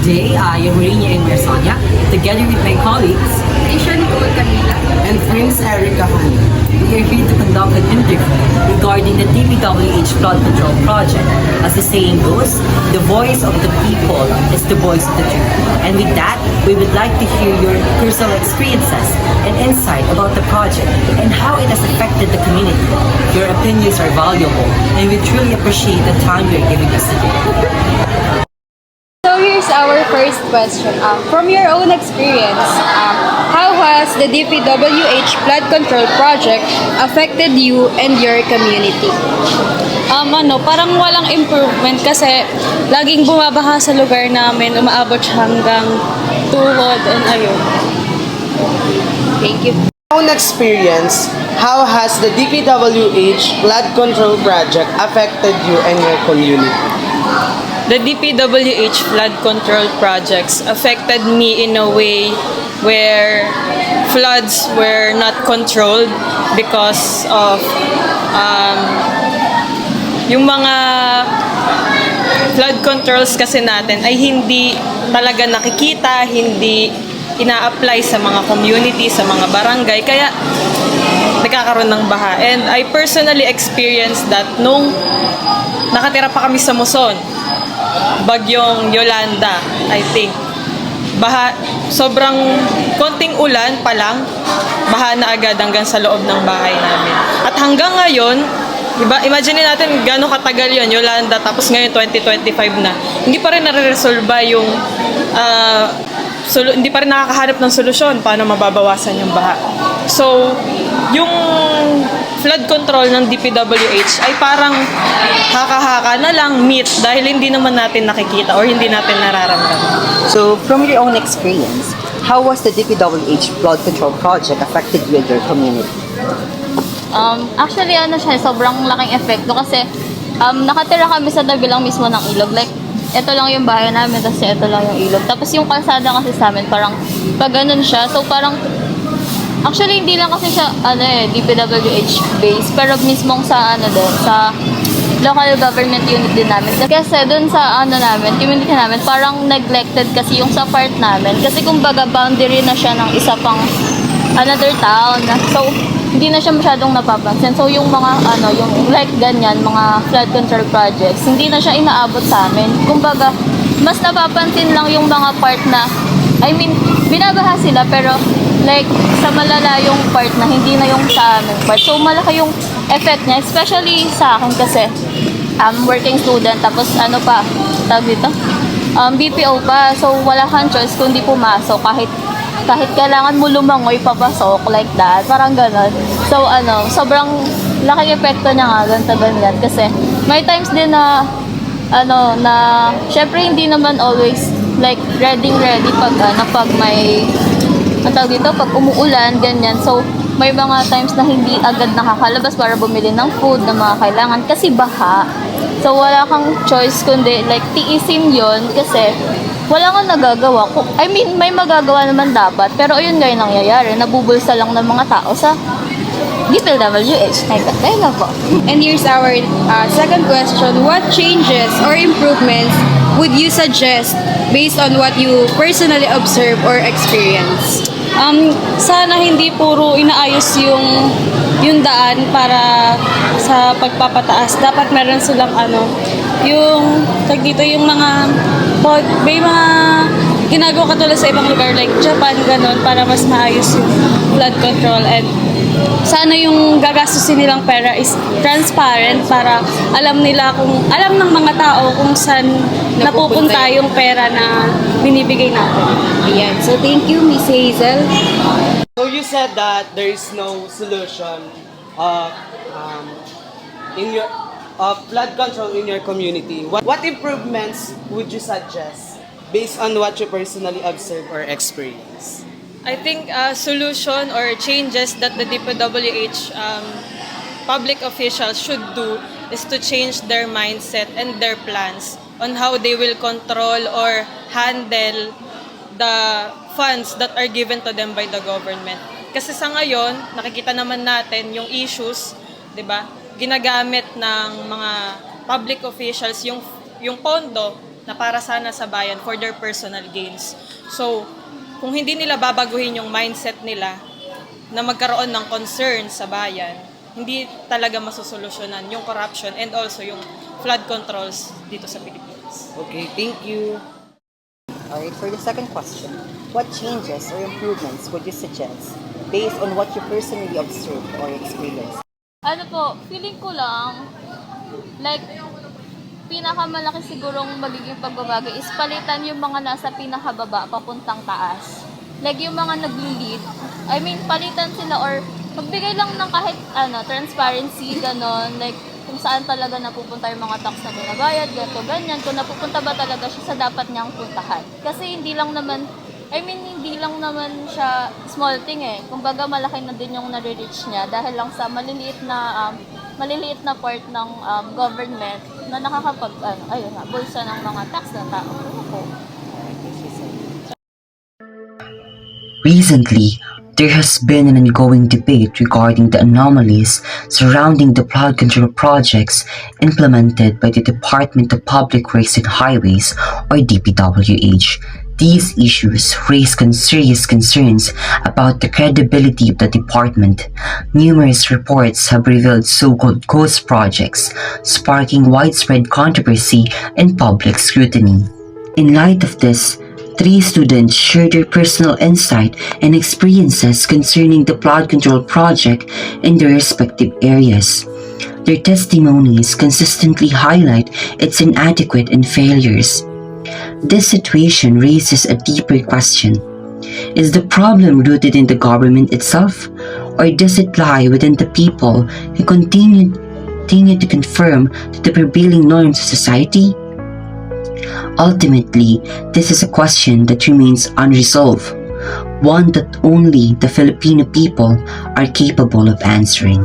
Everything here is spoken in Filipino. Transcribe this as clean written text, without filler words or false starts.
Today, I am Marina and Sonia, together with my colleagues, Tisha Nicole Camila. and friends Erica Hanna. We are here to conduct an interview regarding the DPWH flood control project. As the saying goes, the voice of the people is the voice of the truth. And with that, we would like to hear your personal experiences and insight about the project and how it has affected the community. Your opinions are valuable, and we truly appreciate the time you are giving us today. So here's our first question. From your own experience, how has the DPWH flood control project affected you and your community? Parang walang improvement kasi laging bumabaha sa lugar namin, umaabot siya hanggang tuhod and ayun. Thank you. Own experience, how has the DPWH flood control project affected you and your community? The DPWH flood control projects affected me in a way where floods were not controlled because of yung mga flood controls kasi natin ay hindi talaga nakikita, hindi ina-apply sa mga community, sa mga barangay, kaya nagkakaroon ng baha. And I personally experienced that nung nakatira pa kami sa Muson, bagyong Yolanda, I think. Baha, sobrang konting ulan pa lang, baha na agad hanggang sa loob ng bahay namin. At hanggang ngayon, imagine natin gano'ng katagal yon, Yolanda, tapos ngayon 2025 na. Hindi pa rin nare-resolve yung hindi pa rin nakakahanap ng solusyon paano mababawasan yung baha. So, yung flood control ng DPWH ay parang haka-haka na lang, myth, dahil hindi naman natin nakikita or hindi natin nararamdaman. So, from your own experience, how was the DPWH flood control project affected you and your community? Actually, sobrang laking epekto kasi nakatira kami sa tabi lang mismo ng ilog. Like, ito lang yung bahay namin, tapos ito lang yung ilog. Tapos yung kalsada kasi sa amin, parang pag ganun siya. So, parang, actually, hindi lang kasi siya, DPWH base, pero mismong sa, sa local government unit din namin. Kasi dun sa, community namin, parang neglected kasi yung sa part namin. Kasi kumbaga, boundary na siya ng isa pang another town. So, hindi na siya masyadong napapansin. So, yung mga, yung like ganyan, mga flood control projects, hindi na siya inaabot sa amin. Kumbaga, mas napapansin lang yung mga part na, binabaha sila, pero, like, sa malalayong part na, hindi na yung sa aming part. So, malaki yung effect niya, especially sa akin kasi, working student, tapos, tawag dito? BPO pa. So, wala kang choice kundi pumasok kahit kailangan mo lumangoy papasok like that, parang ganon. So sobrang laking epekto niya nga ganyan kasi may times din na syempre hindi naman always like ready pag may pag umuulan ganyan. So may mga times na hindi agad nakakalabas para bumili ng food na mga kailangan kasi baha. So wala kang choice kundi like tiisin yon kasi wala kang nagagawa. May magagawa naman dapat. Pero ayun nga yung nangyayari. Nabubulsa lang ng mga tao sa DPWH. Ayun lang po. And here's our second question. What changes or improvements would you suggest based on what you personally observe or experience? Sana hindi puro inaayos yung daan para sa pagpapataas. Dapat meron silang yung yung mga may mga ginagawa katulad sa ibang lugar like Japan, ganon, para mas maayos yung flood control. And sana yung gagastusin nilang pera is transparent para alam ng mga tao kung saan napupunta yung pera na binibigay natin. Ayan. So, thank you, Miss Hazel. So you said that there is no solution of in your flood control in your community. What improvements would you suggest based on what you personally observe or experience? I think solution or changes that the DPWH public officials should do is to change their mindset and their plans on how they will control or handle the funds that are given to them by the government. Kasi sa ngayon, nakikita naman natin yung issues, 'di ba? Ginagamit ng mga public officials yung pondo na para sana sa bayan for their personal gains. So, kung hindi nila babaguhin yung mindset nila na magkaroon ng concern sa bayan, hindi talaga masusolusyonan yung corruption and also yung flood controls dito sa Pilipinas. Okay, thank you. Alright, for the second question, what changes or improvements would you suggest based on what you personally observed or experienced? Ano po, feeling ko lang, like, pinakamalaki sigurong magiging pagbabago is palitan yung mga nasa pinakababa papuntang taas. Like, yung mga nag-lead, I mean, palitan sila or magbigay lang ng kahit transparency, ganon, like, kung saan talaga napupunta yung mga tax na binabayad, ganito, ganyan, kung napupunta ba talaga siya sa dapat niyang puntahan. Kasi hindi lang naman siya small thing eh. Kumbaga malaki na din yung nare-reach niya dahil lang sa maliliit na part ng government na nakakapag, bulsa ng mga tax ng tao. Ano po? Recently, there has been an ongoing debate regarding the anomalies surrounding the flood control projects implemented by the Department of Public Works and Highways, or DPWH. These issues raise serious concerns about the credibility of the department. Numerous reports have revealed so-called ghost projects, sparking widespread controversy and public scrutiny. In light of this, 3 students shared their personal insight and experiences concerning the flood control project in their respective areas. Their testimonies consistently highlight its inadequate and failures. This situation raises a deeper question. Is the problem rooted in the government itself, or does it lie within the people who continue to conform to the prevailing norms of society? Ultimately, this is a question that remains unresolved, one that only the Filipino people are capable of answering.